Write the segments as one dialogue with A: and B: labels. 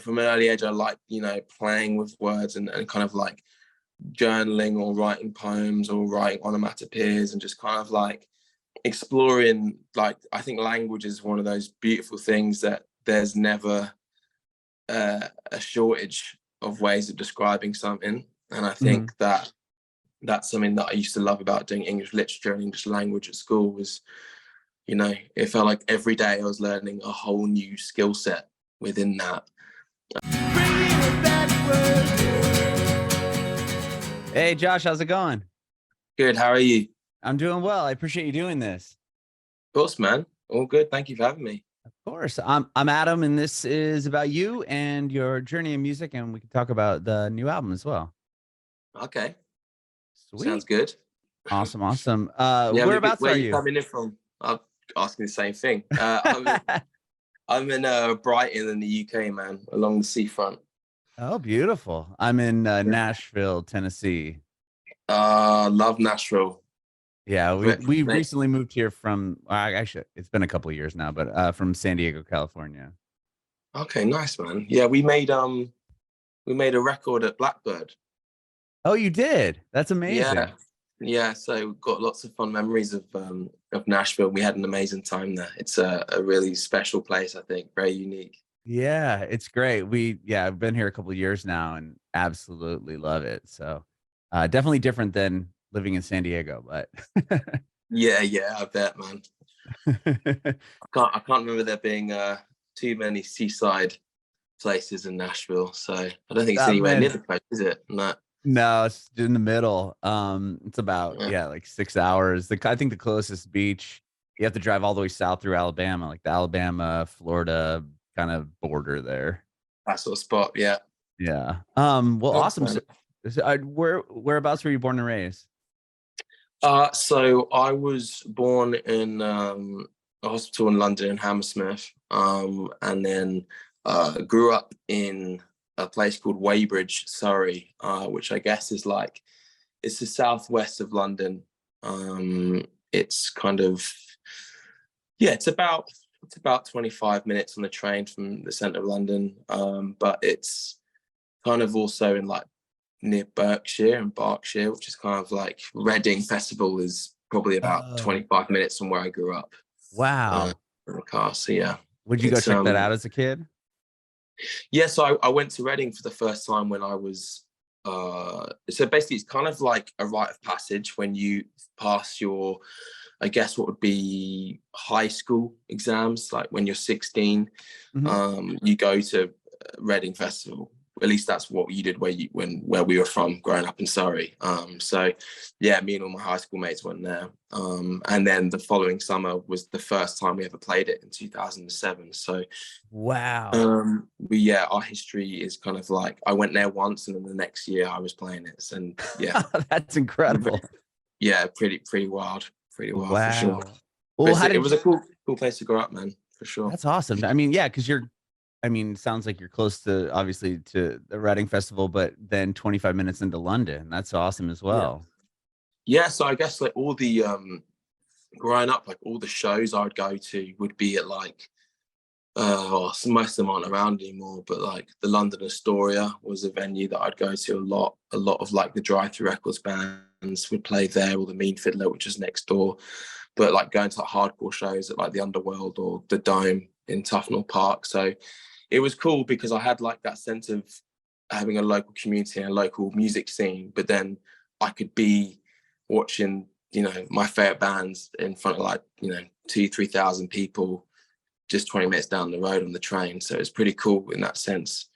A: from an early age, I liked, playing with words and kind of like journaling or writing poems or writing onomatopoeias and just kind of like exploring. Like, I think language is one of those beautiful things that there's never a shortage of ways of describing something. And I think that's something that I used to love about doing English literature and English language at school was, it felt like every day I was learning a whole new skill set within that.
B: Hey, Josh, how's it going?
A: Good. How are you?
B: I'm doing well. I appreciate you doing this.
A: Of course, man. All good. Thank you for having me.
B: Of course. I'm Adam, and this is about you and your journey in music, and we can talk about the new album as well.
A: Okay.
B: Sweet.
A: Sounds good.
B: Awesome.
A: Whereabouts
B: are you?
A: Where are you coming in from? I'm asking the same thing. I'm in Brighton in the UK, man, along the seafront.
B: Oh, beautiful. I'm in Nashville, Tennessee.
A: Love Nashville.
B: Yeah, we recently moved here from, actually, it's been a couple of years now, but from San Diego, California.
A: Okay, nice, man. Yeah, we made a record at Blackbird.
B: Oh, you did? That's amazing.
A: Yeah. So we've got lots of fun memories of Nashville. We had an amazing time there. It's a really special place, I think, very unique.
B: Yeah, it's great. I've been here a couple of years now and absolutely love it. So definitely different than living in San Diego, but
A: yeah, I bet, man. I can't remember there being too many seaside places in Nashville, so I don't think it's anywhere near the coast, is it?
B: No, it's in the middle. It's about like 6 hours. I think the closest beach, you have to drive all the way south through Alabama, like the Alabama, Florida kind of border there.
A: That sort of spot, yeah.
B: Yeah. Well, awesome. So, whereabouts were you born and raised?
A: So I was born in a hospital in London in Hammersmith, and then grew up in a place called Weybridge, Surrey, which I guess is it's the southwest of London. It's kind of, it's about 25 minutes on the train from the centre of London, but it's kind of also in near Berkshire and Berkshire, which is kind of like Reading Festival is probably about 25 minutes from where I grew up.
B: Wow.
A: In the car, so yeah.
B: Would you go check that out as a kid?
A: Yeah, so I went to Reading for the first time when I was, so basically it's kind of like a rite of passage when you pass your, I guess what would be high school exams, like when you're 16, you go to Reading Festival. At least that's what you did where we were from growing up in Surrey. So yeah, me and all my high school mates went there. And then the following summer was the first time we ever played it in 2007. So
B: wow.
A: Our history is kind of like I went there once and then the next year I was playing it. And yeah.
B: That's incredible.
A: Yeah, pretty wild. Pretty wild.
B: Wow.
A: For sure.
B: Well,
A: it was a cool place to grow up, man, for sure.
B: That's awesome. I mean, yeah, because it sounds like you're close to, obviously, to the Reading Festival, but then 25 minutes into London. That's awesome as well.
A: Yeah, so I guess all the growing up, all the shows I would go to would be at most of them aren't around anymore, but the London Astoria was a venue that I'd go to a lot. A lot of the Drive-Thru Records bands would play there, or the Mean Fiddler, which is next door. But going to hardcore shows at the Underworld or the Dome in Tufnell Park. So it was cool because I had that sense of having a local community and a local music scene, but then I could be watching, my favorite bands in front of 2,000-3,000 people just 20 minutes down the road on the train. So it's pretty cool in that sense.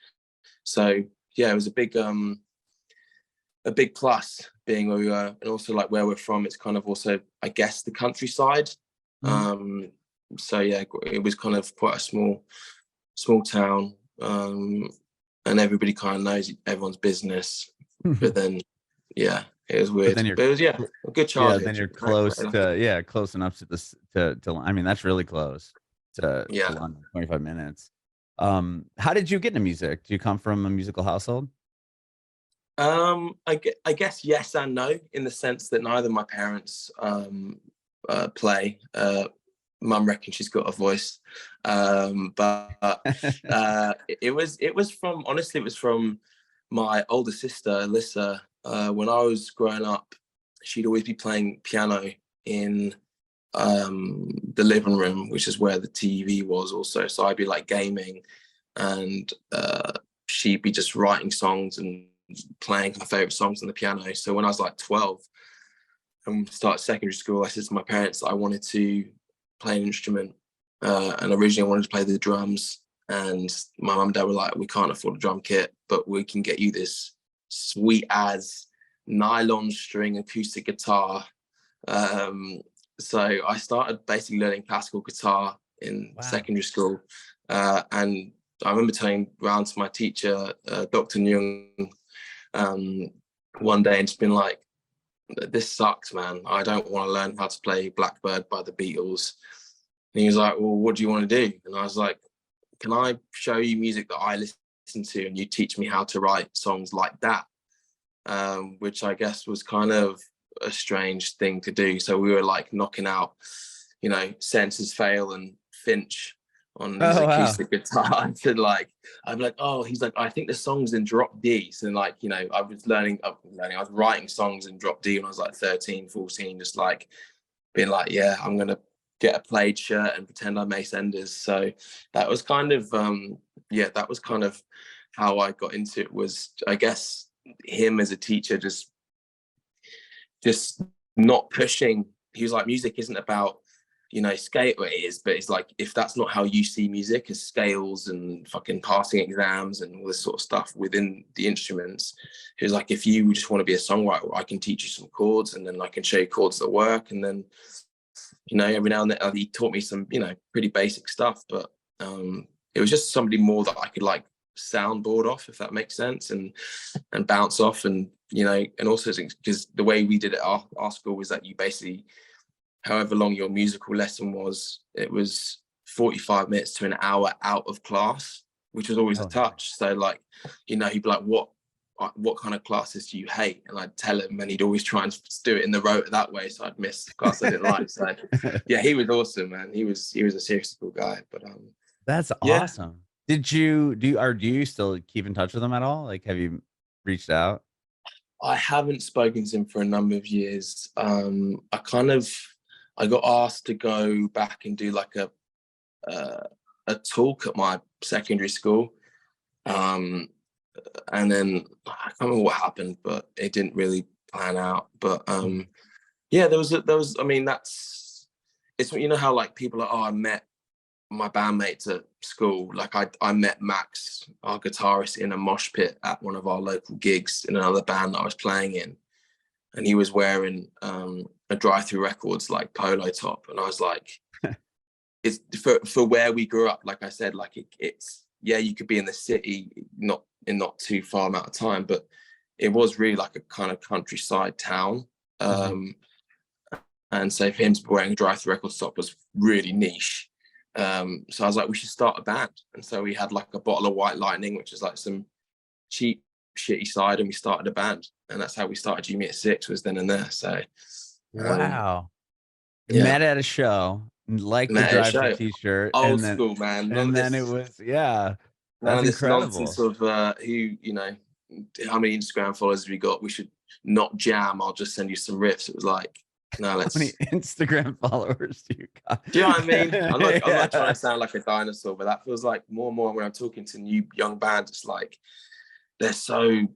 A: So yeah, it was a big plus being where we were, and also where we're from. It's kind of also, I guess, the countryside. So yeah, it was kind of quite a small town, and everybody kind of knows everyone's business. But then, yeah, it was weird. But it was a good childhood.
B: Yeah, then you're close close enough to this to. I mean, that's really close to London, 25 minutes. How did you get into music? Do you come from a musical household?
A: I guess yes and no, in the sense that neither of my parents play. Mum reckons she's got a voice. But it was from, honestly, it was from my older sister, Alyssa. When I was growing up, she'd always be playing piano in the living room, which is where the TV was also. So I'd be like gaming, and she'd be just writing songs and playing her favorite songs on the piano. So when I was like 12 and started secondary school, I said to my parents I wanted to play an instrument, and originally I wanted to play the drums. And my mum and dad were like, we can't afford a drum kit, but we can get you this sweet as nylon string acoustic guitar. So I started basically learning classical guitar in secondary school. And I remember turning around to my teacher, Dr. Nyung, one day and just being like, this sucks, man. I don't want to learn how to play Blackbird by the Beatles. And he was like, well, what do you want to do? And I was like, can I show you music that I listen to and you teach me how to write songs like that? Which I guess was kind of a strange thing to do. So we were like knocking out, you know, Senses Fail and Finch on his acoustic guitar. And like, I'm like, oh, he's like, I think the song's in drop D. So like, you know, I was writing songs in drop D when I was like 13, 14, just like being like, yeah, I'm going to get a plaid shirt and pretend I'm Ace Enders. So that was kind of, that was kind of how I got into it, was, I guess, him as a teacher, just not pushing. He was like, music isn't about, you know, scale. It is, but it's like, if that's not how you see music, as scales and fucking passing exams and all this sort of stuff within the instruments, he was like, if you just want to be a songwriter, I can teach you some chords, and then I can show you chords that work. And then, you know, every now and then he taught me some, you know, pretty basic stuff, but it was just somebody more that I could like soundboard off, if that makes sense, and bounce off. And, you know, and also because the way we did it at our school was that you basically, however long your musical lesson was, it was 45 minutes to an hour out of class, which was always a touch. So like, you know, he'd be like, what kind of classes do you hate? And I'd tell him, and he'd always try and do it in the rota that way, so I'd miss class I didn't like. So yeah, he was awesome, man. He was a seriously cool guy. But
B: that's awesome. Did you do you still keep in touch with him at all? Like, have you reached out?
A: I haven't spoken to him for a number of years. I got asked to go back and do like a talk at my secondary school. And then I can't remember what happened, but it didn't really plan out. But there was, I mean, it's, you know how like people are, oh, I met my bandmates at school. Like I met Max, our guitarist, in a mosh pit at one of our local gigs in another band that I was playing in. And he was wearing a Drive-Thru Records like polo top. And I was like, it's for where we grew up, like I said, like it's, yeah, you could be in the city, not too far amount of time, but it was really like a kind of countryside town. And so for him to be wearing a Drive-Thru Records top was really niche. So I was like, we should start a band. And so we had like a bottle of White Lightning, which is like some cheap, shitty cider, and we started a band. And that's how we started You Me at 6, was then and there. So
B: wow. Met at a show, like the Drive-Thru t-shirt.
A: Old school, man.
B: And then it was, that's incredible.
A: Nonsense of who, you know, how many Instagram followers have we got? We should not jam. I'll just send you some riffs. It was like, no, let's.
B: How many Instagram followers do you got?
A: Do you know what I mean? I'm not trying to sound like a dinosaur, but that feels like more and more when I'm talking to new young bands, it's like they're so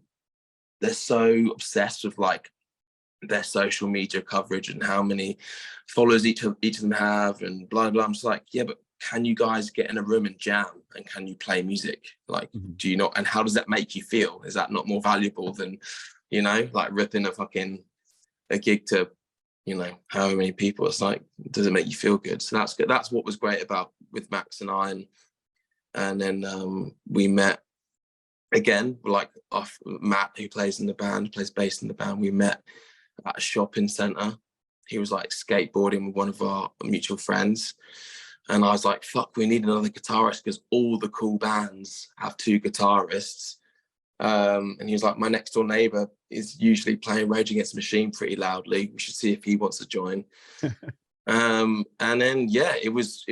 A: obsessed with like their social media coverage and how many followers each of them have and blah blah. I'm just like, yeah, but can you guys get in a room and jam, and can you play music? Like, do you not? And how does that make you feel? Is that not more valuable than, you know, like ripping a gig to, you know, however many people? It's like, does it make you feel good? So that's good. That's what was great about with Max and I. And then we met again, like Matt, who plays bass in the band. We met at a shopping centre. He was like skateboarding with one of our mutual friends. And I was like, fuck, we need another guitarist because all the cool bands have 2 guitarists. And he was like, my next door neighbour is usually playing Rage Against the Machine pretty loudly. We should see if he wants to join. And then it was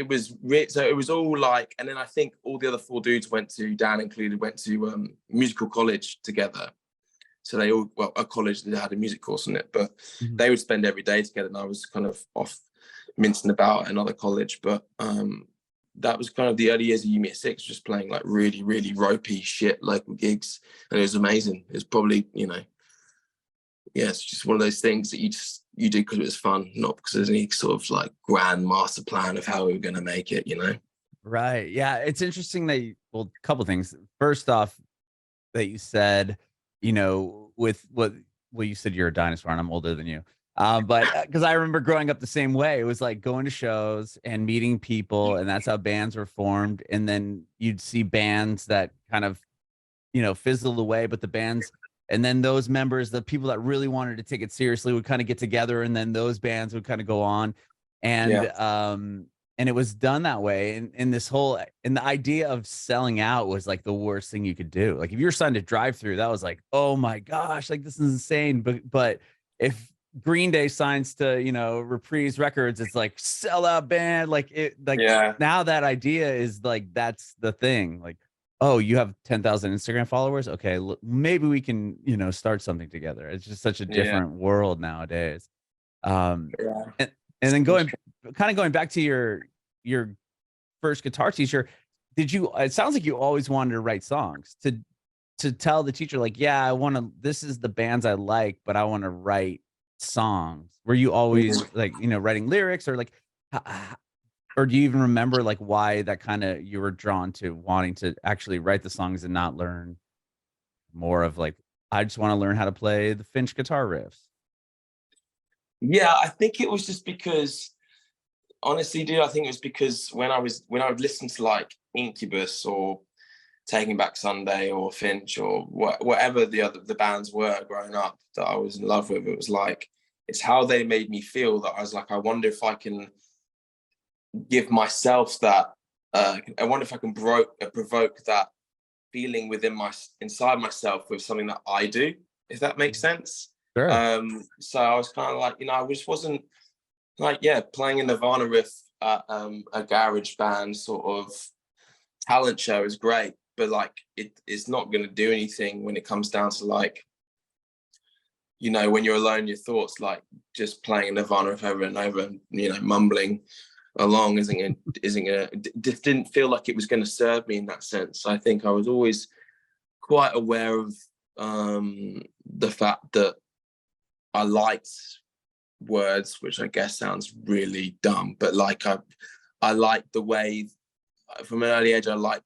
A: so it was all like, and then I think all the other 4 dudes Dan included, went to musical college together. So they all, well, a college that had a music course in it, but they would spend every day together, and I was kind of off mincing about at another college. But that was kind of the early years of Umi at 6, just playing like really, really ropey shit local gigs, and it was amazing. It was probably, it's just one of those things that you do because it was fun, not because there's any sort of like grand master plan of how we were going to make it,
B: Right. Yeah. It's interesting that a couple things. First off, that you said, with what you said, you're a dinosaur and I'm older than you. But because I remember growing up the same way, it was like going to shows and meeting people, and that's how bands were formed. And then you'd see bands that kind of, fizzled away, but the bands, and then those members, the people that really wanted to take it seriously, would kind of get together, and then those bands would kind of go on. And it was done that way. And the idea of selling out was like the worst thing you could do. Like if you're signed to Drive Through, that was like, oh my gosh, like this is insane. But if Green Day signs to, Reprise Records, it's like sellout band. Now that idea is like, that's the thing. Like, oh, you have 10,000 Instagram followers. Okay. Maybe we can, start something together. It's just such a different world nowadays. And then going back to your first guitar teacher, it sounds like you always wanted to write songs to tell the teacher, like, yeah, this is the bands I like, but I want to write songs. Were you always like, writing lyrics, or like, or do you even remember like why that kind of, you were drawn to wanting to actually write the songs and not learn more of like, I just want to learn how to play the Finch guitar riffs?
A: Yeah, I think it was just because, honestly, dude, I think it was because when I would listen to like Incubus or Taking Back Sunday or Finch or whatever the bands were growing up that I was in love with, it was like, it's how they made me feel that I was like, I wonder if I can give myself that, I wonder if I can provoke that feeling inside myself with something that I do, if that makes sense.
B: Sure.
A: So I was kind of like, I just wasn't like, playing a Nirvana riff at a garage band sort of talent show is great, but like it's not going to do anything when it comes down to like, when you're alone in your thoughts, like just playing a Nirvana riff over and over and, mumbling along just didn't feel like it was going to serve me in that sense. I think I was always quite aware of the fact that I liked words, which I guess sounds really dumb, but like I like the way from an early age I like,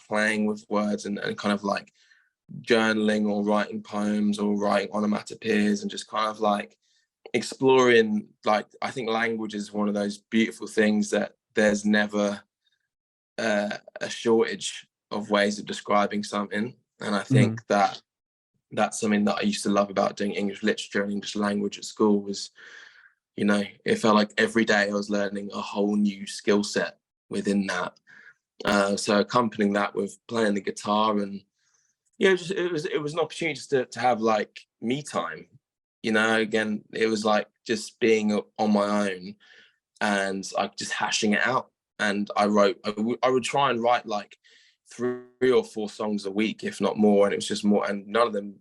A: playing with words and kind of like journaling or writing poems or writing onomatopoeias and just kind of like exploring. Like I think language is one of those beautiful things that there's never a shortage of ways of describing something, and I think that's something that I used to love about doing English literature and English language at school was, it felt like every day I was learning a whole new skill set within that. So accompanying that with playing the guitar and, it was an opportunity to have like me time, again, it was like just being on my own and like just hashing it out. And I would try and write like 3 or 4 songs a week, if not more, and it was just more, and none of them,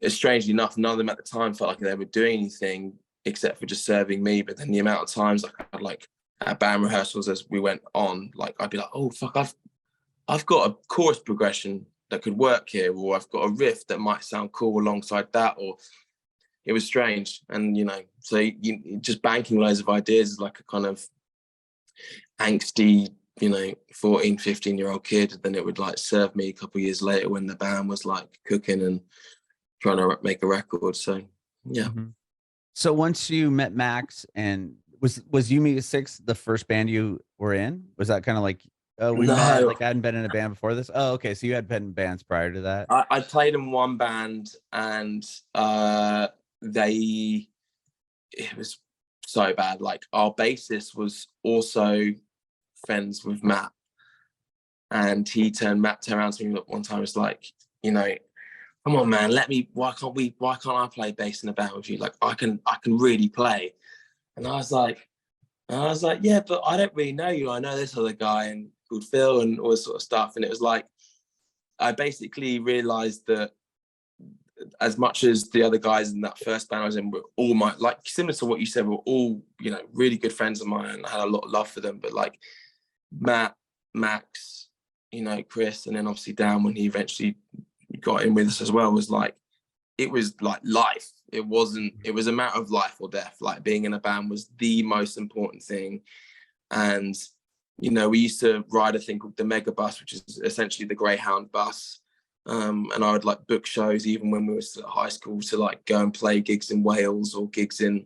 A: strangely enough, none of them at the time felt like they were doing anything except for just serving me. But then the amount of times like I'd like at band rehearsals as we went on, like I'd be like, oh fuck, I've got a chorus progression that could work here, or I've got a riff that might sound cool alongside that, or it was strange. And so you just banking loads of ideas is like a kind of angsty 14, 15-year-old kid, then it would like serve me a couple of years later when the band was like cooking and trying to make a record. So
B: So once you met Max, and was Umi 6 the first band you were in? Was that kind of like, met, like I hadn't been in a band before this? Oh, okay, so you had been in bands prior to that.
A: I played in one band, and it was so bad. Like our bassist was also friends with Matt, and Matt turned around to me one time, was like, come on man, why can't I play bass in a band with you? Like I can really play. And I was like, And I was like, yeah, but I don't really know you. I know this other guy and called Phil and all this sort of stuff. And it was like, I basically realized that as much as the other guys in that first band I was in were all like similar to what you said, were all, you know, really good friends of mine, and I had a lot of love for them. But like Matt, Max, you know, Chris, and then obviously Dan, when he eventually got in with us as well, was like, it was like life. It was a matter of life or death. Like being in a band was the most important thing. And, you know, we used to ride a thing called the Mega Bus, which is essentially the Greyhound bus. And I would like book shows even when we were still at high school to like go and play gigs in Wales or gigs in,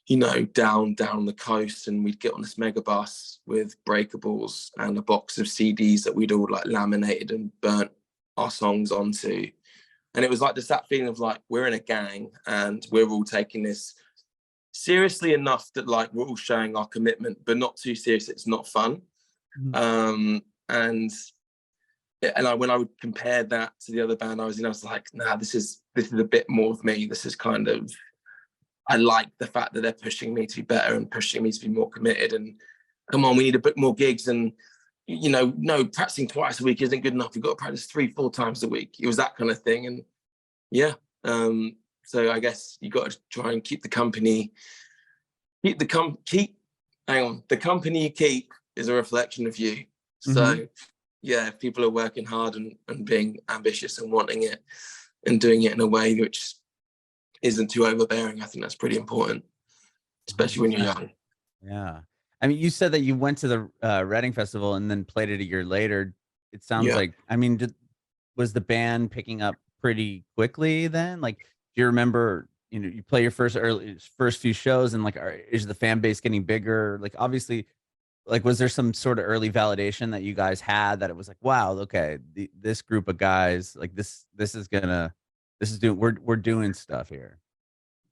A: you know, down the coast. And we'd get on this Mega Bus with breakables and a box of CDs that we'd all like laminated and burnt our songs onto. And it was like just that feeling of like, we're in a gang and we're all taking this seriously enough that like we're all showing our commitment, but not too serious. It's not fun. Mm-hmm. And when I would compare that to the other band I was in, I was like, nah, this is a bit more of me. This is kind of, I like the fact that they're pushing me to be better and pushing me to be more committed. And come on, we need to book more gigs. And, you know, no, practicing twice a week isn't good enough. We've got to practice 3-4 times a week. It was that kind of thing. And yeah, so I guess you got to try and keep the company. The company you keep is a reflection of you. So mm-hmm. Yeah, if people are working hard and being ambitious and wanting it and doing it in a way which isn't too overbearing, I think that's pretty important, especially when you're young.
B: Yeah. I mean, you said that you went to the Reading Festival and then played it a year later. It sounds like, I mean, was the band picking up pretty quickly then? Like, do you remember, you know, you play your first few shows and like, is the fan base getting bigger? Like, obviously, like, was there some sort of early validation that you guys had that it was like, wow, okay, this group of guys, like we're doing stuff here?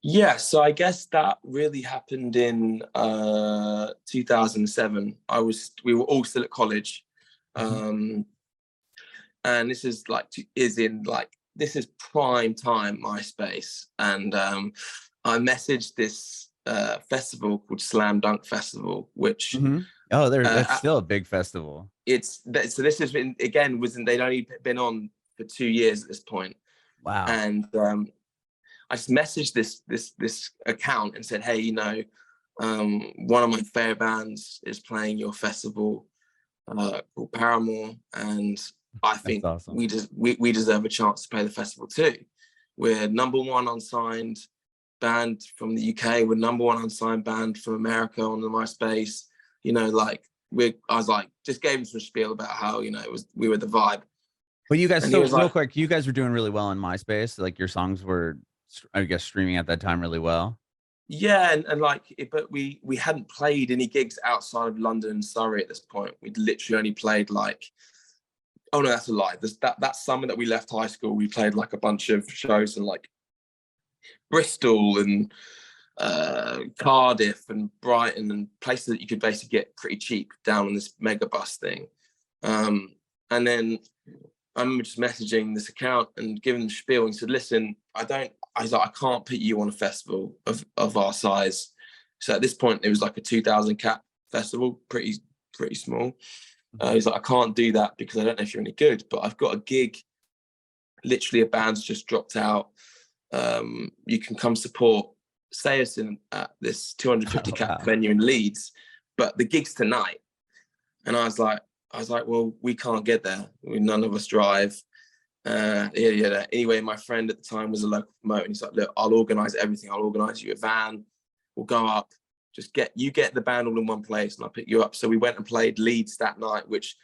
A: Yeah, so I guess that really happened in 2007. We were all still at college. Mm-hmm. And this is prime time MySpace. And I messaged this festival called Slam Dunk Festival, which
B: mm-hmm. That's still a big festival.
A: This has been, again, they'd only been on for 2 years at this point.
B: Wow.
A: And I just messaged this account and said, hey, you know, one of my favorite bands is playing your festival called Paramore, and I think awesome. we deserve a chance to play the festival too. We're #1 unsigned band from the UK. We're #1 unsigned band from America on the MySpace. You know, like I was like, just gave him some spiel about how, you know, we were the vibe.
B: But you guys, real quick, you guys were doing really well on MySpace. Like your songs were, I guess, streaming at that time really well.
A: Yeah, and but we hadn't played any gigs outside of London and Surrey at this point. We'd literally only played like, oh no, that's a lie. That summer that we left high school, we played like a bunch of shows in like Bristol and Cardiff and Brighton and places that you could basically get pretty cheap down on this Mega Bus thing. And then I remember just messaging this account and giving them spiel and said, listen, I can't put you on a festival of our size. So at this point, it was like a 2,000 cap festival, pretty small. He's like, I can't do that because I don't know if you're any good, but I've got a gig. Literally, a band's just dropped out. You can come support Sayerson at this 250 cap venue in Leeds, but the gig's tonight. And I was like, well, we can't get there. None of us drive. Anyway, my friend at the time was a local promoter, and he's like, look, I'll organize everything. I'll organize you a van. We'll go up. Just get the band all in one place and I'll pick you up. So we went and played Leeds that night, which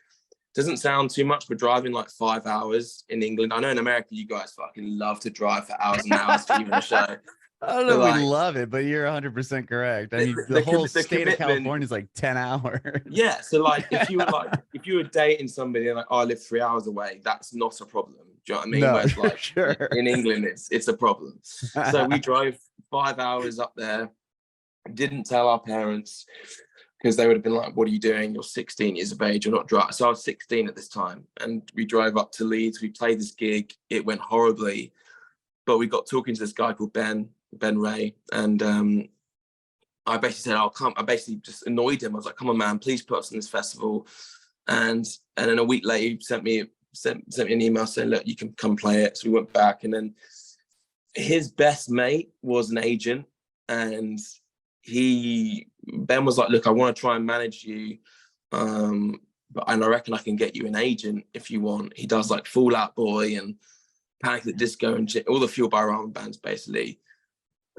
A: doesn't sound too much, but driving like 5 hours in England. I know in America, you guys fucking love to drive for hours and hours to even a show.
B: I don't know if we love it, but you're 100% correct. I mean, the whole state of California is like 10 hours.
A: Yeah. So like, if you were dating somebody and like, oh, I live 3 hours away, that's not a problem. Do you know what I mean?
B: No,
A: whereas like
B: sure.
A: In England, it's a problem. So we drove 5 hours up there. Didn't tell our parents because they would have been like, what are you doing? You're 16 years of age, you're not driving. So I was 16 at this time. And we drove up to Leeds. We played this gig. It went horribly. But we got talking to this guy called Ben Ray. And I basically said, I'll come. I basically just annoyed him. I was like, come on, man, please put us in this festival. And then a week later, he sent me an email saying, look, you can come play it. So we went back, and then his best mate was an agent, and Ben was like, look, I want to try and manage you, and I reckon I can get you an agent if you want. He does like Fall Out Boy and Panic at the Disco and all the Fueled by Ramen bands, basically.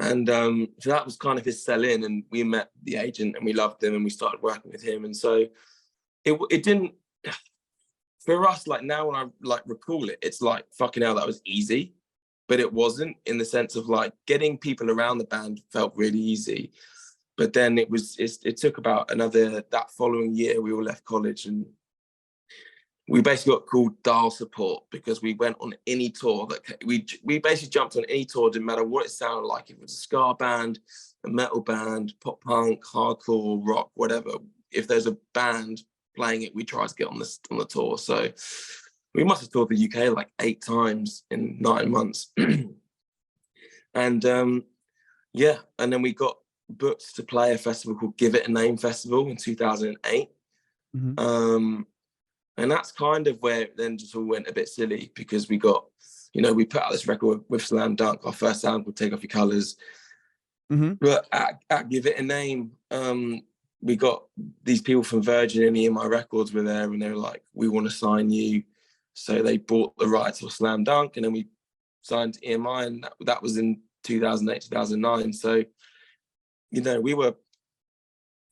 A: And so that was kind of his sell in, and we met the agent and we loved him and we started working with him. And so it didn't, for us, like now when I like recall it, it's like, fucking hell, that was easy. But it wasn't, in the sense of like getting people around the band felt really easy. But then it took about that following year, we all left college, and we basically got called Dial Support because we went on any tour that we basically jumped on any tour, didn't matter what it sounded like. If it was a ska band, a metal band, pop punk, hardcore, rock, whatever. If there's a band playing it, we try to get on the tour. So we must have toured the UK like 8 times in 9 months. And and then we got booked to play a festival called Give It a Name Festival in 2008. Mm-hmm. And that's kind of where it then just all went a bit silly, because we got, we put out this record with Slam Dunk, our first album called Take Off Your Colours. Mm-hmm. But at Give It a Name, we got these people from Virgin, and EMI Records were there, and they were like, we want to sign you. So they bought the rights for Slam Dunk, and then we signed to EMI, and that was in 2008, 2009. So, we were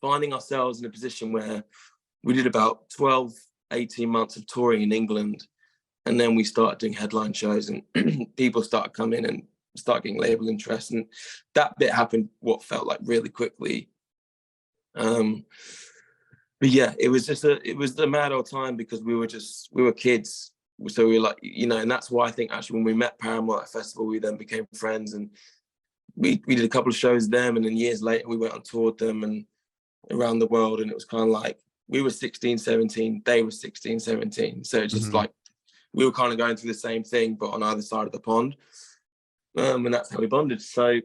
A: finding ourselves in a position where we did about 12, 18 months of touring in England, and then we started doing headline shows, and people started coming and start getting label interest, and that bit happened what felt like really quickly. But yeah, it was the mad old time, because we were kids. So we were like, and that's why I think actually when we met Paramore at a festival, we then became friends, and we did a couple of shows with them, and then years later we went on tour with them and around the world, and it was kind of like we were 16, 17, they were 16, 17. So it's just mm-hmm. like we were kind of going through the same thing, but on either side of the pond. And that's how we bonded. So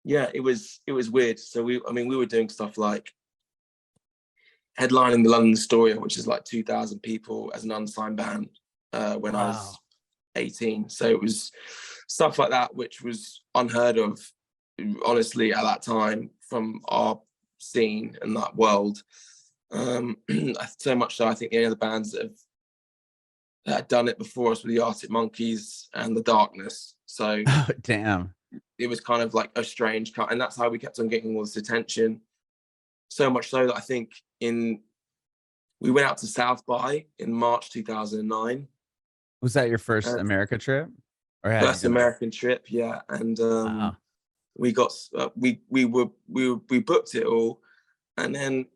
A: yeah, it was weird. So we were doing stuff like headlining the London Astoria, which is like 2,000 people as an unsigned band when I was 18. So it was stuff like that, which was unheard of, honestly, at that time from our scene and that world. So much so, I think any of the bands that had done it before us were the Arctic Monkeys and the Darkness. So
B: damn,
A: it was kind of like a strange cut, and that's how we kept on getting all this attention. So much so that I think we went out to South by in March 2009.
B: Was that your first America trip?
A: Or first American trip, yeah. And we got we booked it all, and then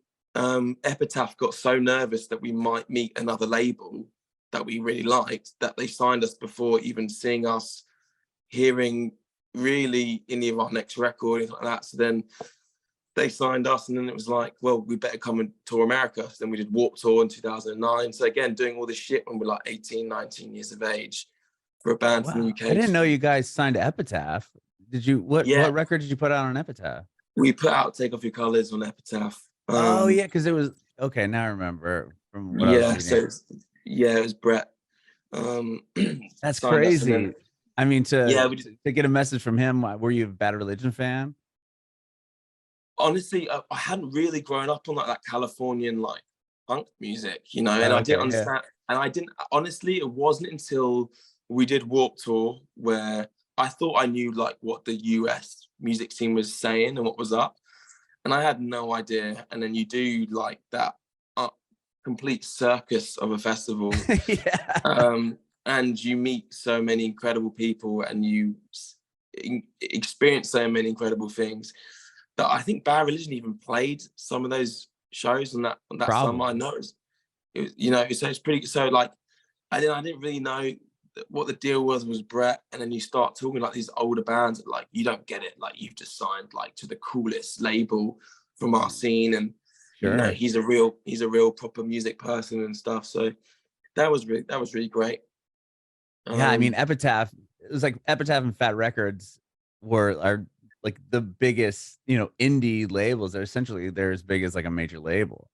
A: Epitaph got so nervous that we might meet another label that we really liked, that they signed us before even seeing us, hearing really any of our next record, anything like that. So then they signed us, and then it was like, well, we better come and tour America. So then we did Warped Tour in 2009. So again, doing all this shit when we're like 18, 19 years of age for a band from the UK.
B: I didn't know you guys signed to Epitaph. Did you? What record did you put out on Epitaph?
A: We put out Take Off Your Colours on Epitaph.
B: Because it was okay. Now I remember from what I was reading.
A: It was Brett.
B: That's crazy. I mean, to get a message from him. Were you a Bad Religion fan?
A: Honestly, I hadn't really grown up on that Californian like punk music, and I didn't understand. And I didn't, honestly, it wasn't until we did Warped Tour where I thought I knew like what the US music scene was saying and what was up, and I had no idea. And then you do like that complete circus of a festival, and you meet so many incredible people, and you experience so many incredible things. That I think Bad Religion even played some of those shows on that summer. I noticed, so it's pretty. So like, I didn't really know what the deal was Brett, and then you start talking like these older bands, like you don't get it, like you've just signed like to the coolest label from our scene, and he's a real proper music person and stuff. So that was really great.
B: Yeah, I mean, Epitaph. It was like Epitaph and Fat Records are like the biggest, indie labels are essentially they're as big as like a major label.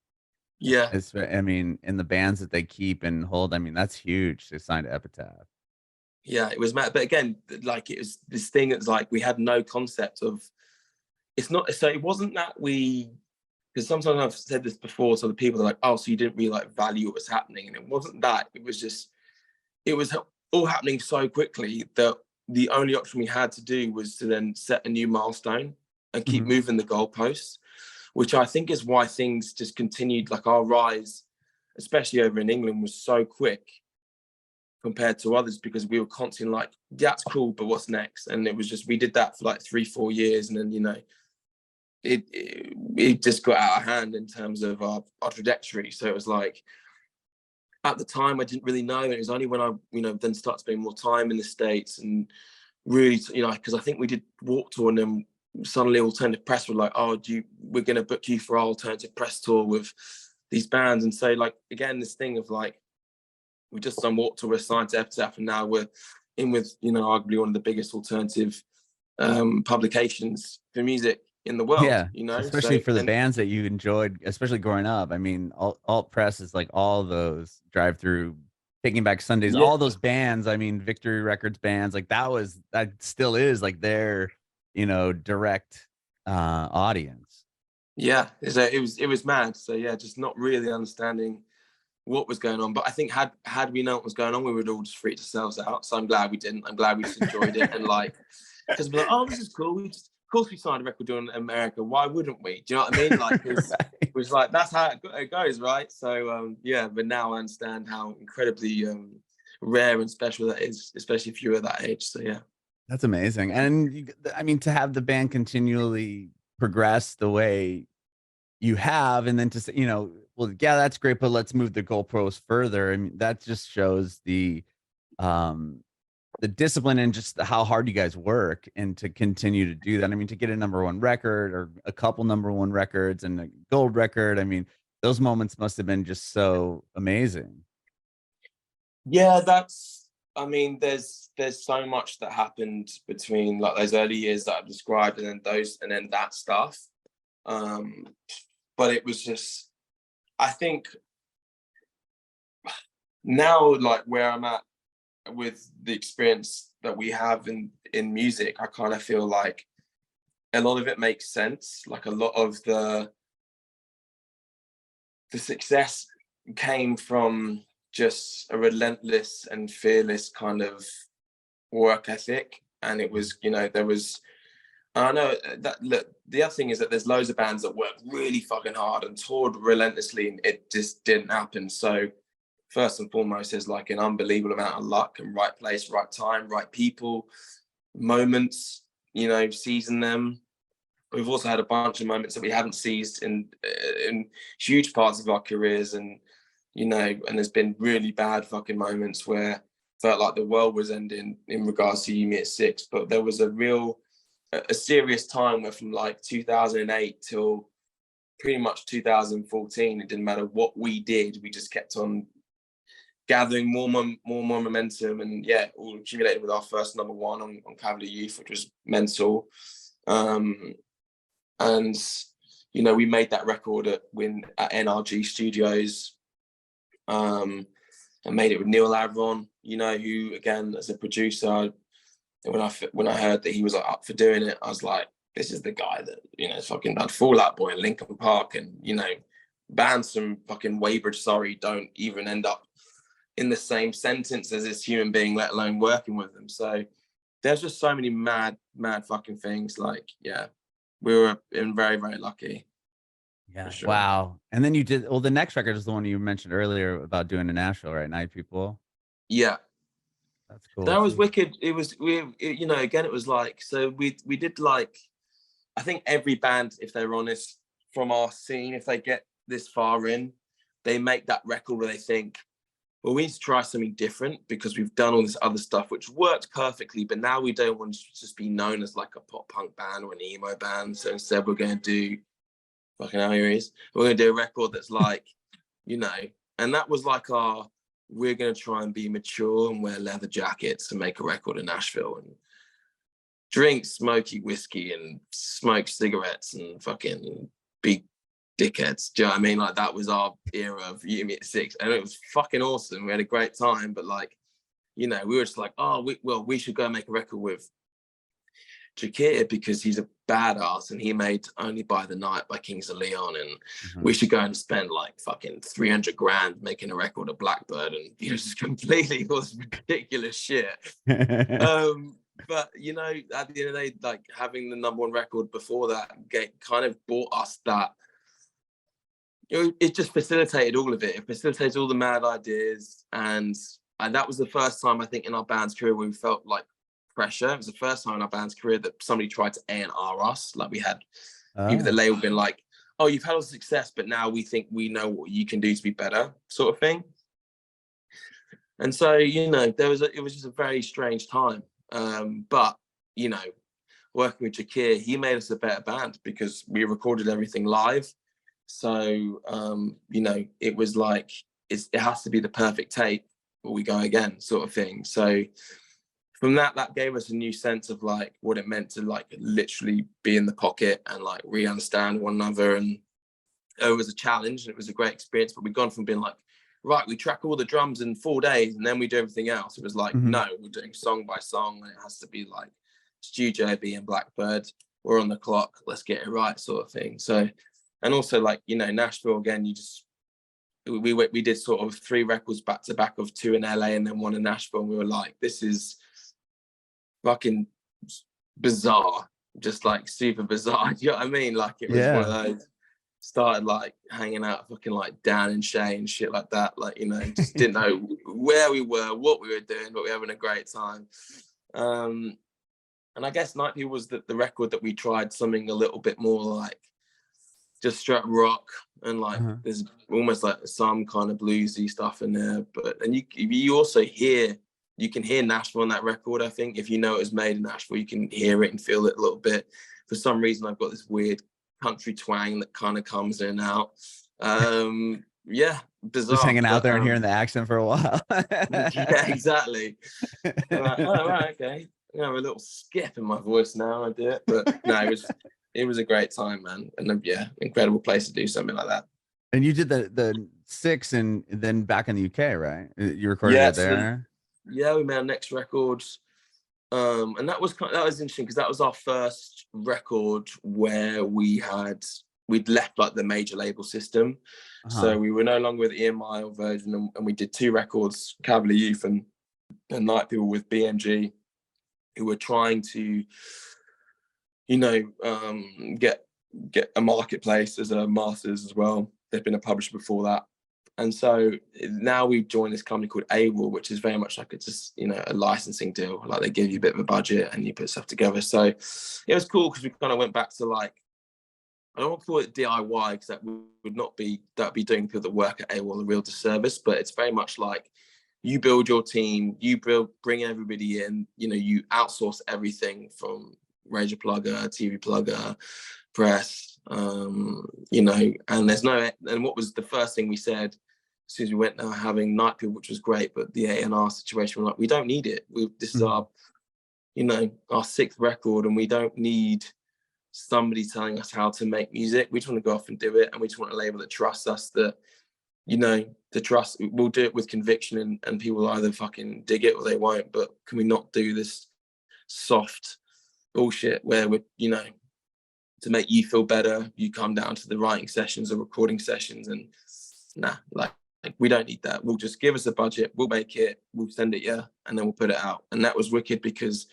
A: Yeah.
B: I mean, in the bands that they keep and hold, I mean, that's huge to sign to Epitaph.
A: Yeah, it was mad. But again, like it was this thing that's like we had no concept of it's not so it wasn't that we because sometimes I've said this before to the people that are like, oh, so you didn't really like value what was happening. And it wasn't that. It was just it was all happening so quickly that the only option we had to do was to then set a new milestone and keep moving the goalposts, which I think is why things just continued, like our rise, especially over in England, was so quick compared to others because we were constantly like, that's cool, but what's next? And it was just, we did that for like 3-4 years. And then, it just got out of hand in terms of our trajectory. So it was like, at the time, I didn't really know. And it was only when I, then started spending more time in the States and really, because I think we did Warped Tour and then suddenly Alternative Press were like, oh, we're going to book you for our Alternative Press tour with these bands. And so like, again, this thing of like, we just done Warped Tour, we're signed to Epitaph, and now we're in with, arguably one of the biggest alternative publications for music in the world,
B: Yeah, especially for the bands that you enjoyed, especially growing up. I mean, alt press is like all those drive through, Taking Back Sundays, all those bands. I mean, Victory Records bands, like that still is like their, direct audience.
A: Yeah, it was mad. So yeah, just not really understanding what was going on. But I think had we known what was going on, we would all just freak ourselves out. So I'm glad we didn't. I'm glad we just enjoyed it and like because we're like, oh, this is cool. Of course, we signed a record deal in America. Why wouldn't we? Do you know what I mean? Like, it was like that's how it goes, right? So, yeah. But now I understand how incredibly rare and special that is, especially if you were that age. So, yeah,
B: that's amazing. And I mean, to have the band continually progress the way you have, and then to say, well, yeah, that's great, but let's move the goalposts further. I mean, that just shows the discipline and just how hard you guys work and to continue to do that. I mean, to get a #1 record or a couple #1 records and a gold record. I mean, those moments must have been just so amazing.
A: Yeah, I mean, there's so much that happened between like those early years that I've described and then that stuff. But it was just, I think now like where I'm at with the experience that we have in music, I kind of feel like a lot of it makes sense. Like a lot of the success came from just a relentless and fearless kind of work ethic. And it was, there was, I know that look, the other thing is that there's loads of bands that worked really fucking hard and toured relentlessly and it just didn't happen. So first and foremost, there's like an unbelievable amount of luck and right place, right time, right people, moments, seizing them. We've also had a bunch of moments that we haven't seized in huge parts of our careers. And, and there's been really bad fucking moments where felt like the world was ending in regards to You Me at 6. But there was a serious time where from like 2008 till pretty much 2014, it didn't matter what we did, we just kept on gathering more momentum, and yeah, all accumulated with our first #1 on Cavalier Youth, which was mental. And we made that record at NRG Studios, and made it with Neil Lavron, who again as a producer, when I heard that he was like up for doing it, I was like, this is the guy that fucking done Fall Out Boy in Linkin Park, and bands from fucking Weybridge, Surrey, don't even end up in the same sentence as this human being, let alone working with them. So there's just so many mad fucking things. Like, yeah, we were very, very lucky.
B: Yeah. Sure. Wow. And then you did, the next record is the one you mentioned earlier about doing in Nashville, right? Night People.
A: Yeah.
B: That's cool.
A: That was wicked. It was, again, it was like, so we did like, I think every band, if they're honest, from our scene, if they get this far in, they make that record where they think, well, we need to try something different because we've done all this other stuff, which worked perfectly, but now we don't want to just be known as like a pop punk band or an emo band. So instead we're going to do, fucking hell, here he is. We're going to do a record that's like, and that was like we're going to try and be mature and wear leather jackets and make a record in Nashville. And drink smoky whiskey and smoke cigarettes and fucking be dickheads. Do you know what I mean? Like, that was our era of Yumi at 6, and it was fucking awesome. We had a great time, but like, you know, we were just like, oh, we should go make a record with Jakir because he's a badass and he made Only by the Night by Kings of Leon, and we should go and spend like fucking 300 grand making a record of Blackbird, and you know, just completely all this ridiculous shit. But you know, at the end of the day, like, having the #1 record before that kind of brought us that, you know, it just facilitated all of it. It facilitated all the mad ideas, and that was the first time I think in our band's career where we felt like pressure. It was the first time in our band's career that somebody tried to A&R us. Like, we had either the label been like, oh, you've had all the success, but now we think we know what you can do to be better, sort of thing. And so, you know, it was just a very strange time. But, you know, working with Jakir, he made us a better band because we recorded everything live. So, you know, it was like, it has to be the perfect tape or we go again, sort of thing. So from that gave us a new sense of like what it meant to like literally be in the pocket and like re-understand one another. And it was a challenge and it was a great experience, but we've gone from being like, right, we track all the drums in 4 days and then we do everything else. It was like, no, we're doing song by song, and it has to be like Studio B and Blackbird, we're on the clock, let's get it right, sort of thing. So, and also like, you know, Nashville again, we did sort of 3 records back to back of 2 in LA and then 1 in Nashville, and we were like, this is fucking bizarre, just like super bizarre. You know what I mean? Like, it was one of those. Started like hanging out fucking like Dan and Shay and shit like that. Like, you know, just didn't know where we were, what we were doing, but we were having a great time. And I guess Night People was the record that we tried something a little bit more like just straight rock, and like there's almost like some kind of bluesy stuff in there. But and you also you can hear Nashville on that record. I think if you know it was made in Nashville, you can hear it and feel it a little bit. For some reason, I've got this weird country twang that kind of comes in and out. Yeah, bizarre.
B: Just hanging out there and hearing the accent for a while.
A: Yeah, exactly. Like, oh, right, okay. I have a little skip in my voice now. I do it, but no, it was a great time, man, and yeah, incredible place to do something like that.
B: And you did the 6 and then back in the UK, right? You recorded it there.
A: We made our next records. And that was interesting because that was our first record where we'd left like the major label system. So we were no longer with EMI or Virgin, and we did 2 records, Cavalier Youth and Night People, with BMG, who were trying to, you know, get a marketplace as a masters as well. They've been a publisher before that. And so now we've joined this company called AWOL, which is very much like it's just, you know, a licensing deal. Like, they give you a bit of a budget and you put stuff together. So it was cool because we kind of went back to like, I don't want to call it DIY because that would be doing people that work at AWOL a real disservice, but it's very much like you build your team, bring everybody in, you know, you outsource everything from radio plugger, TV plugger, press, you know, and and what was the first thing we said as soon as we went now, having Night People, which was great, but the A&R situation, we're like, we don't need it. This is our, you know, our 6th record, and we don't need somebody telling us how to make music. We just want to go off and do it, and we just want a label that trusts us, that, you know, we'll do it with conviction, and people will either fucking dig it or they won't. But can we not do this soft bullshit where we're, you know, to make you feel better, you come down to the writing sessions or recording sessions, and like we don't need that. We'll just give us a budget, we'll make it, we'll send it, and then we'll put it out. And that was wicked because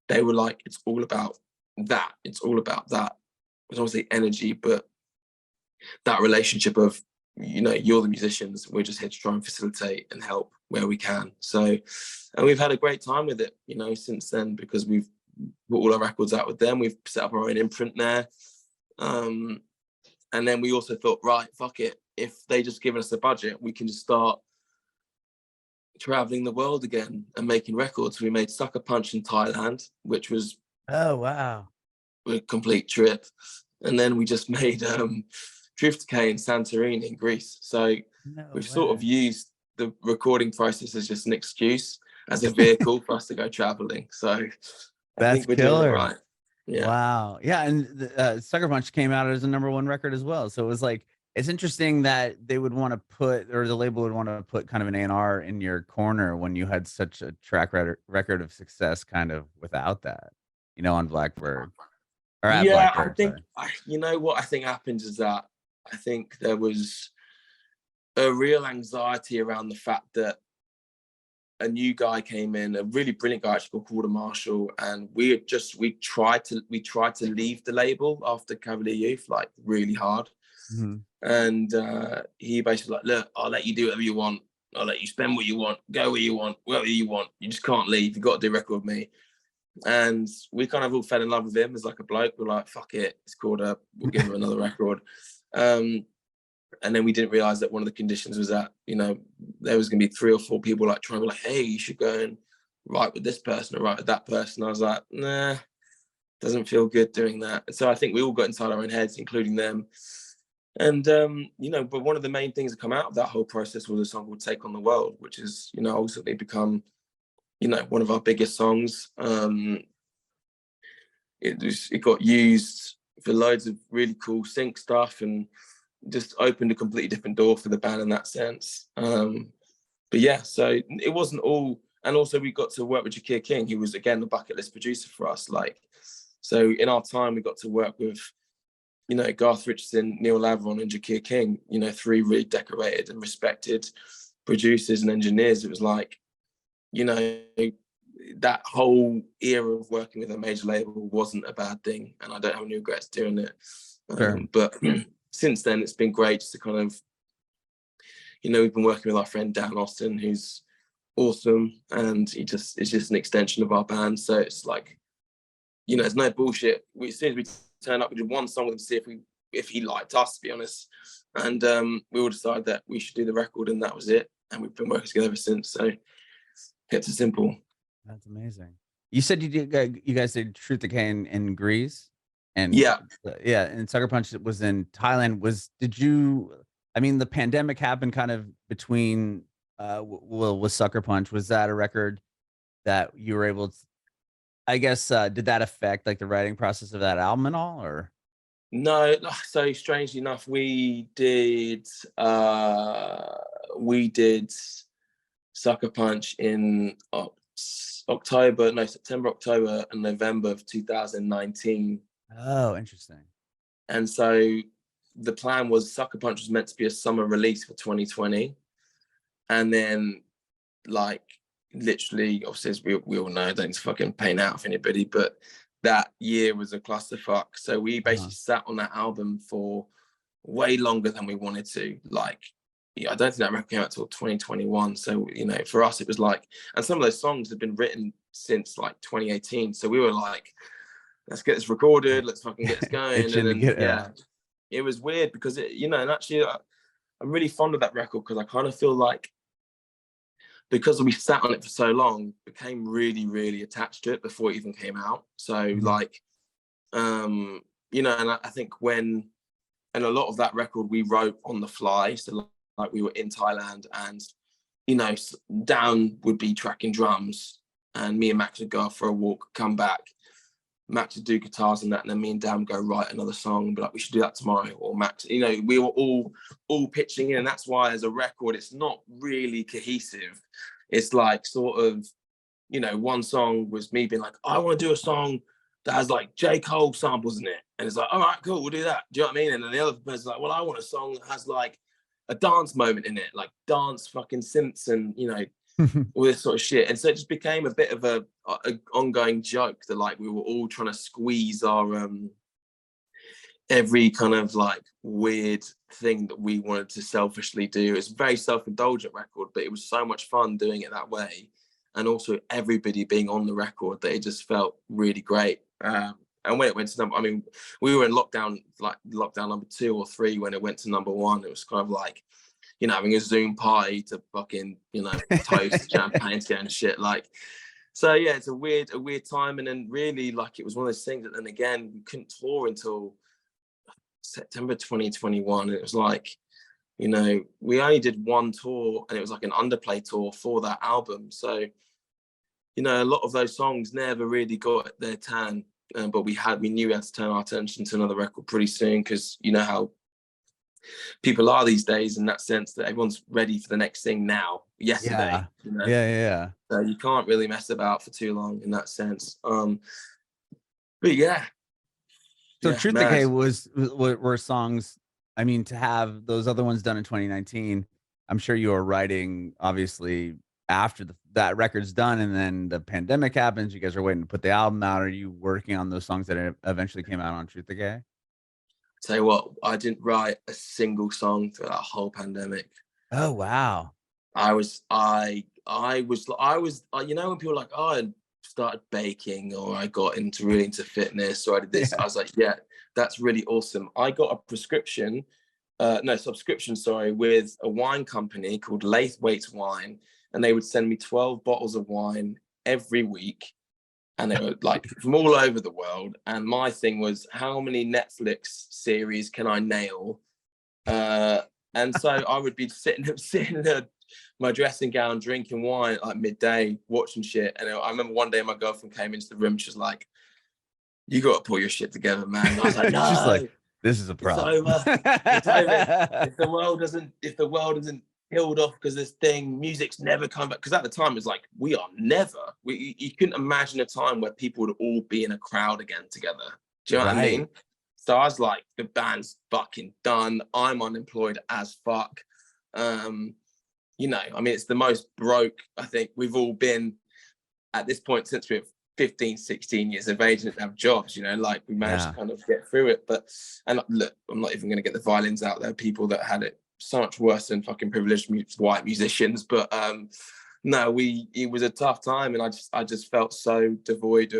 A: they were like, it's all about that. It's all about that. It's obviously energy, but that relationship of, you know, you're the musicians, we're just here to try and facilitate and help where we can. So, and we've had a great time with it, you know, since then, because we've put all our records out with them. We've set up our own imprint there. And then we also thought, right, fuck it. If they just give us a budget, we can just start traveling the world again and making records. We made Sucker Punch in Thailand, which was a complete trip. And then we just made Truth Decay in Santorini in Greece. So we've sort of used the recording process as just an excuse, as a vehicle for us to go traveling. So I
B: That's
A: think we're doing it
B: killer.
A: right. Yeah.
B: Wow. Yeah. And Sucker Punch came out as a #1 record as well. So it was like, it's interesting that they would want to put, or the label would want to put kind of an A&R in your corner when you had such a track record of success kind of without that, on Blackbird or at
A: Yeah, I
B: Blackbird.
A: think,
B: Sorry.
A: you know what I think happens is that I think there was a real anxiety around the fact that a new guy came in, a really brilliant guy actually called Marshall, and we tried to leave the label after Cavalier Youth like really hard.
B: Mm-hmm.
A: And he basically like, look, I'll let you do whatever you want. I'll let you spend what you want, go where you want, whatever you want. You just can't leave. You got to do a record with me. And we kind of all fell in love with him as like a bloke. We're like, fuck it, it's called up. We'll give him another record. And then we didn't realize that one of the conditions was that, there was going to be 3 or 4 people like trying to be like, hey, you should go and write with this person or write with that person. I was like, nah, doesn't feel good doing that. And so I think we all got inside our own heads, including them. And, but one of the main things that come out of that whole process was a song called Take on the World, which is, ultimately become, one of our biggest songs. It got used for loads of really cool sync stuff and just opened a completely different door for the band in that sense. But yeah, so it wasn't all, and also we got to work with Jakir King, who was again the bucket list producer for us. So in our time, we got to work with, Garth Richardson, Neil Lavron, and Jakir King, 3 really decorated and respected producers and engineers. It was like, that whole era of working with a major label wasn't a bad thing, and I don't have any regrets doing it.
B: Sure.
A: But since then, it's been great just to kind of, we've been working with our friend Dan Austin, who's awesome, and it's just an extension of our band. So it's like, there's no bullshit. As soon as we turned up, we did one song with him to see if he liked us, to be honest. And we all decided that we should do the record, and that was it. And we've been working together ever since. So it's as simple.
B: That's amazing. You said you guys did Truth Decay in Greece, and
A: yeah,
B: and Sucker Punch was in Thailand. The pandemic happened kind of between with Sucker Punch. Was that a record that you were able to, I guess, did that affect like the writing process of that album at all, or?
A: No, so strangely enough, we did Sucker Punch in September, October, and November of 2019.
B: Oh, interesting.
A: And so the plan was Sucker Punch was meant to be a summer release for 2020. And then, like, literally, obviously, as we all know, I don't fucking paint out for anybody, but that year was a clusterfuck. So we basically sat on that album for way longer than we wanted to. Like, I don't think that record came out till 2021. So, for us, it was like, and some of those songs had been written since like 2018. So we were like, let's get this recorded. Let's fucking get this going. And then, it was weird because and actually I'm really fond of that record because I kind of feel like, because we sat on it for so long, became really, really attached to it before it even came out. So and I think and a lot of that record we wrote on the fly. So like we were in Thailand and, Dan would be tracking drums and me and Max would go out for a walk, come back. Max would do guitars and that, and then me and Dan would go write another song and be like, we should do that tomorrow. Or Max, we were all pitching in, and that's why as a record, it's not really cohesive. It's like sort of, one song was me being like, I want to do a song that has like J. Cole samples in it. And it's like, all right, cool, we'll do that. Do you know what I mean? And then the other person's like, well, I want a song that has like a dance moment in it, like dance fucking synths and, all this sort of shit. And so it just became a bit of a ongoing joke that like we were all trying to squeeze our every kind of like weird thing that we wanted to selfishly do. It's a very self-indulgent record, but it was so much fun doing it that way, and also everybody being on the record that it just felt really great. And when it went to we were in lockdown number 2 or 3 when it went to number 1. It was kind of like, having a Zoom party to fucking, toast champagne and shit. Like, so yeah, it's a weird time. And then really, like, it was one of those things that then again, we couldn't tour until September 2021. It was like, we only did one tour, and it was like an underplay tour for that album. So you know, a lot of those songs never really got their turn, but we knew we had to turn our attention to another record pretty soon, because you know how people are these days, in that sense that everyone's ready for the next thing now, yesterday.
B: Yeah.
A: You know?
B: Yeah.
A: So you can't really mess about for too long in that sense. But yeah.
B: So
A: Yeah,
B: Truth Decay were songs. I mean, to have those other ones done in 2019, I'm sure you were writing obviously after that record's done, and then the pandemic happens. You guys are waiting to put the album out. Are you working on those songs that eventually came out on Truth Decay?
A: Tell you what, I didn't write a single song through that whole pandemic.
B: Oh wow.
A: I was, you know, when people are like, oh, I started baking, or I got really into fitness, or I did this. Yeah. I was like, yeah, that's really awesome. I got a subscription, with a wine company called Laithwaite's Wine, and they would send me 12 bottles of wine every week, and they were like from all over the world. And my thing was, how many Netflix series can I nail? And so I would be sitting in my dressing gown, drinking wine at like midday, watching shit. And I remember one day my girlfriend came into the room. She was like, "You got to pull your shit together, man." And I was like, "No."
B: She's like, "This is a problem.
A: It's over. It's over. If the world isn't killed off because this thing, music's never come back." Because at the time, it's like, you couldn't imagine a time where people would all be in a crowd again together. Do you know what I mean? So I was like, the band's fucking done. I'm unemployed as fuck. You know, I mean, it's the most broke I think we've all been at this point since we were 15, 16 years of age and didn't have jobs, you know, like we managed to kind of get through it. And look, I'm not even going to get the violins out there, people that had it so much worse than fucking privileged white musicians. But no, it was a tough time, and I just felt so devoid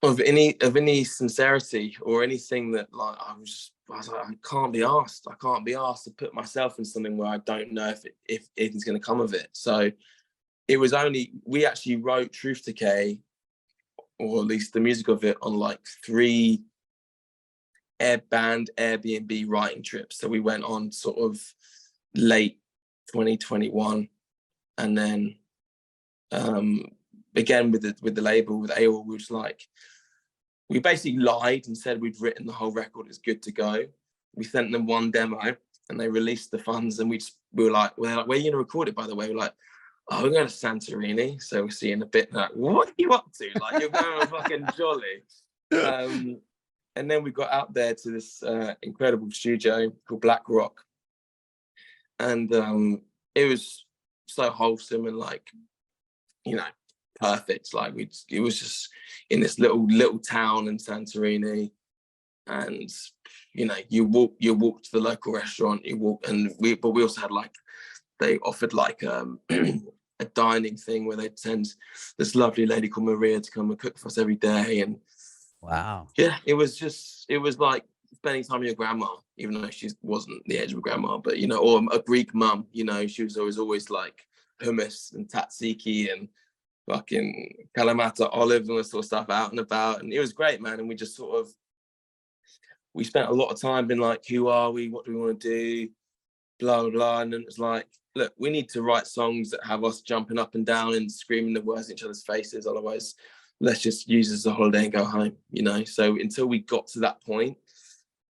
A: of any sincerity or anything that, like, I was like, I can't be asked to put myself in something where I don't know if anything's going to come of it. So we actually wrote Truth Decay, or at least the music of it, on like 3 Airbnb writing trips. So we went on sort of late 2021, and then again with the label, with AOL, we basically lied and said we'd written the whole record, it's good to go. We sent them one demo and they released the funds, and we were like, well, where are you gonna record it, by the way? We're like, oh, we're going to Santorini, so we'll see in a bit. Like, what are you up to? Like, you're going fucking jolly. And then we got out there to this incredible studio called Black Rock, and it was so wholesome and, like, you know, perfect. Like, it was just in this little town in Santorini, and you know, you walk to the local restaurant, but we also had, like, they offered like a dining thing where they'd send this lovely lady called Maria to come and cook for us every day. And
B: wow,
A: yeah, it was like spending time with your grandma, even though she wasn't the age of a grandma, but, you know, or a Greek mum, you know, she was always like hummus and tzatziki and fucking kalamata olives and all this sort of stuff out and about. And it was great, man. And we just we spent a lot of time being like, who are we? What do we want to do? Blah, blah, blah. And then it's like, look, we need to write songs that have us jumping up and down and screaming the words in each other's faces. Otherwise, let's just use it as a holiday and go home, you know? So until we got to that point,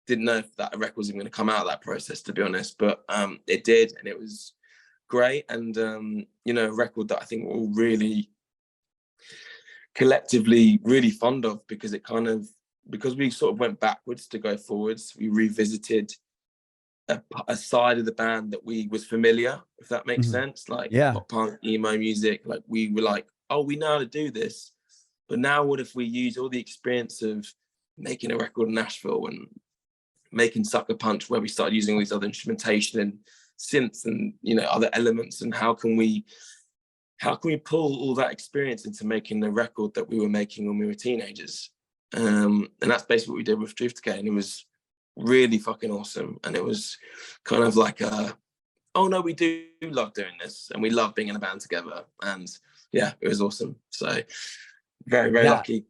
A: didn't know if that record was even going to come out of that process, to be honest. But it did, and it was great. And, you know, a record that I think we're all really collectively really fond of, because because we sort of went backwards to go forwards. We revisited a side of the band that was familiar, if that makes sense, like pop punk, emo music. Like, we were like, oh, we know how to do this, but now what if we use all the experience of making a record in Nashville and making Sucker Punch, where we started using all these other instrumentation and synths and, you know, other elements, and how can we pull all that experience into making the record that we were making when we were teenagers? And that's basically what we did with Truth Decay, and it was really fucking awesome. And it was kind of like oh no, we do love doing this, and we love being in a band together. And yeah, it was awesome. So very, very lucky.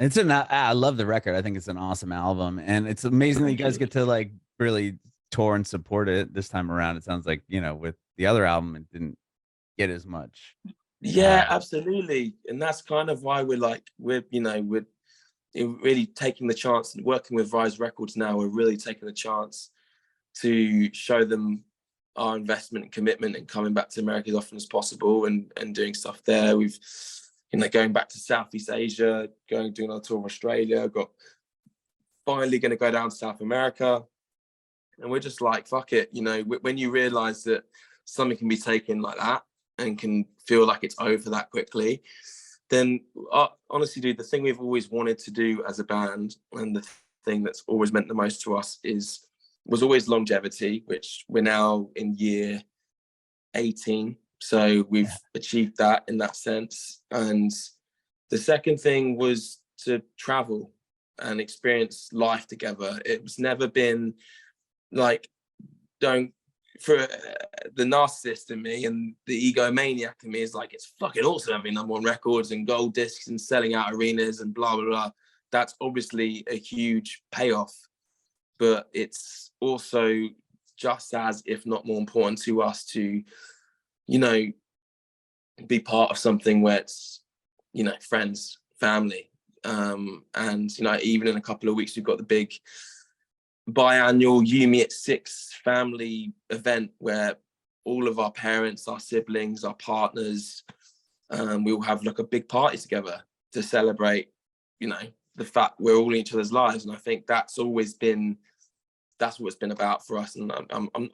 B: I love the record. I think it's an awesome album, and it's amazing that you guys get to, like, really tour and support it this time around. It sounds like, you know, with the other album, it didn't get as much.
A: Yeah, absolutely. And that's kind of why we're really taking the chance and working with Rise Records now. We're really taking the chance to show them our investment and commitment and coming back to America as often as possible and doing stuff there. We've, going back to Southeast Asia, doing our tour of Australia, finally going to go down to South America. And we're just like, fuck it. When you realize that something can be taken like that and can feel like it's over that quickly, then honestly, dude, the thing we've always wanted to do as a band, and the thing that's always meant the most to us was always longevity, which we're now in year 18. So we've achieved that in that sense. And the second thing was to travel and experience life together. It was never been like, for the narcissist in me and the egomaniac in me is like, it's fucking awesome having #1 records and gold discs and selling out arenas and blah, blah, blah. That's obviously a huge payoff, but it's also just as, if not more important to us to, be part of something where it's, friends, family. And, even in a couple of weeks, we've got the big biannual Yumi at 6 family event where all of our parents, our siblings, our partners, we will have like a big party together to celebrate, the fact we're all in each other's lives. And I think that's what it's been about for us. And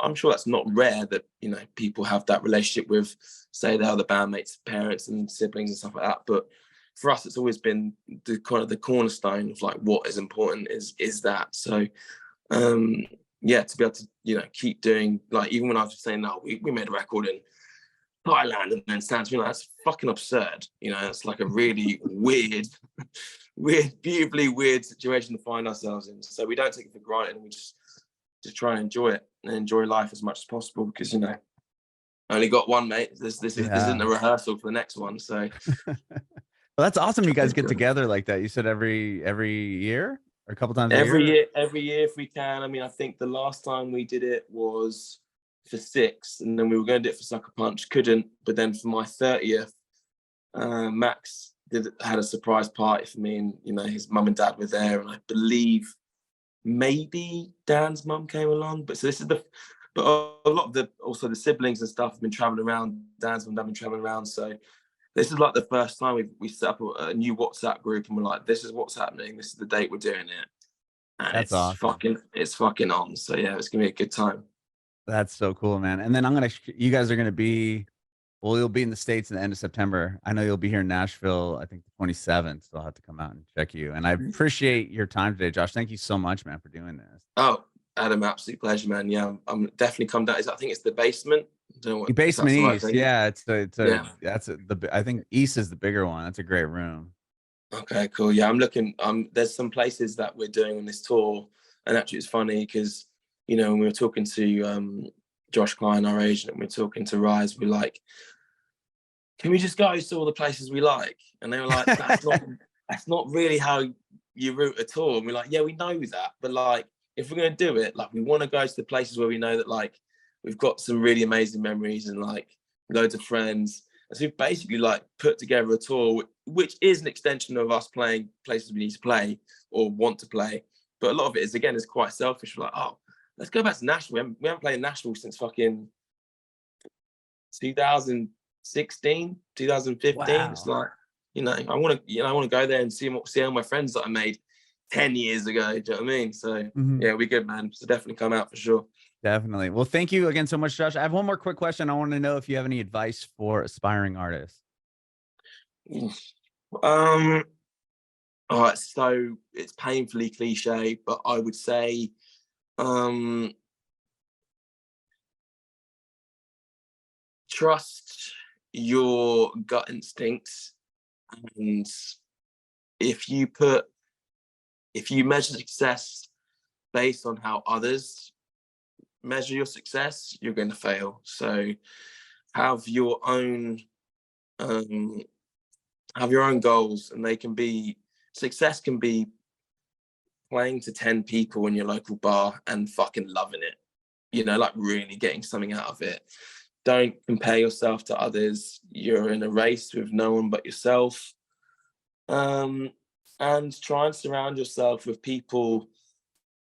A: I'm sure that's not rare that, people have that relationship with, say, their other bandmates, parents and siblings and stuff like that. But for us, it's always been the kind of the cornerstone of like what is important is that. So to be able to keep doing, like, even when I was saying, no, we made a record in Thailand and then San Antonio, that's fucking absurd. It's like a really weird, beautifully weird situation to find ourselves in. So we don't take it for granted, and we just try and enjoy it and enjoy life as much as possible, because I only got one, mate. This isn't a rehearsal for the next one. So
B: well, that's awesome. You guys get together like that. You said every year or a couple times a year?
A: Every year if we can. I mean, I think the last time we did it was for 6, and then we were going to do it for Sucker Punch, couldn't. But then for my 30th, Max had a surprise party for me, and his mum and dad were there, and I believe maybe Dan's mum came along. But so this is but a lot of the siblings and stuff have been traveling around. Dan's mum have been traveling around, so this is like the first time we set up a new WhatsApp group, and we're like, this is what's happening. This is the date we're doing it. And
B: that's awesome.
A: It's fucking on. So yeah, it's gonna be a good time.
B: That's so cool, man. And then you guys are gonna be, well, you'll be in the States in the end of September. I know you'll be here in Nashville, I think the 27th. So I'll have to come out and check you. And I appreciate your time today, Josh. Thank you so much, man, for doing this.
A: Oh, Adam, absolute pleasure, man. Yeah, I'm definitely come down. I think it's the basement. I don't know what,
B: Basement East. Yeah, I think East is the bigger one. That's a great room.
A: Okay, cool. Yeah, I'm looking. There's some places that we're doing on this tour, and actually it's funny because when we were talking to Josh Klein, our agent, and we were talking to Rise, we're like, can we just go to all the places we like? And they were like, that's not really how you route a tour. And we're like, yeah, we know that, but like, if we're going to do it, like, we want to go to the places where we know that, like, we've got some really amazing memories and like loads of friends. And so we've basically like put together a tour, which is an extension of us playing places we need to play or want to play. But a lot of it is quite selfish. We're like, oh, let's go back to Nashville. We haven't played in Nashville since fucking 2016, 2015. Wow. It's like, I want to go there and see all my friends that I made 10 years ago. Do you know what I mean? So yeah, we good, man. So definitely come out for sure.
B: Definitely. Well, thank you again so much, Josh. I have one more quick question. I want to know if you have any advice for aspiring artists.
A: All right, so it's painfully cliche, but I would say trust your gut instincts, and if you measure success based on how others measure your success, you're going to fail. So have your own goals, and success can be playing to 10 people in your local bar and fucking loving it, like really getting something out of it. don't compare yourself to others. You're in a race with no one but yourself. And try and surround yourself with people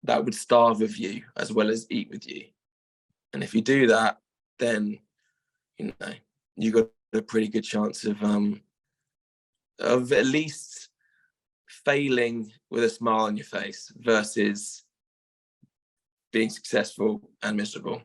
A: that would starve with you as well as eat with you. And if you do that, then, you know, you got a pretty good chance of at least failing with a smile on your face versus being successful and miserable.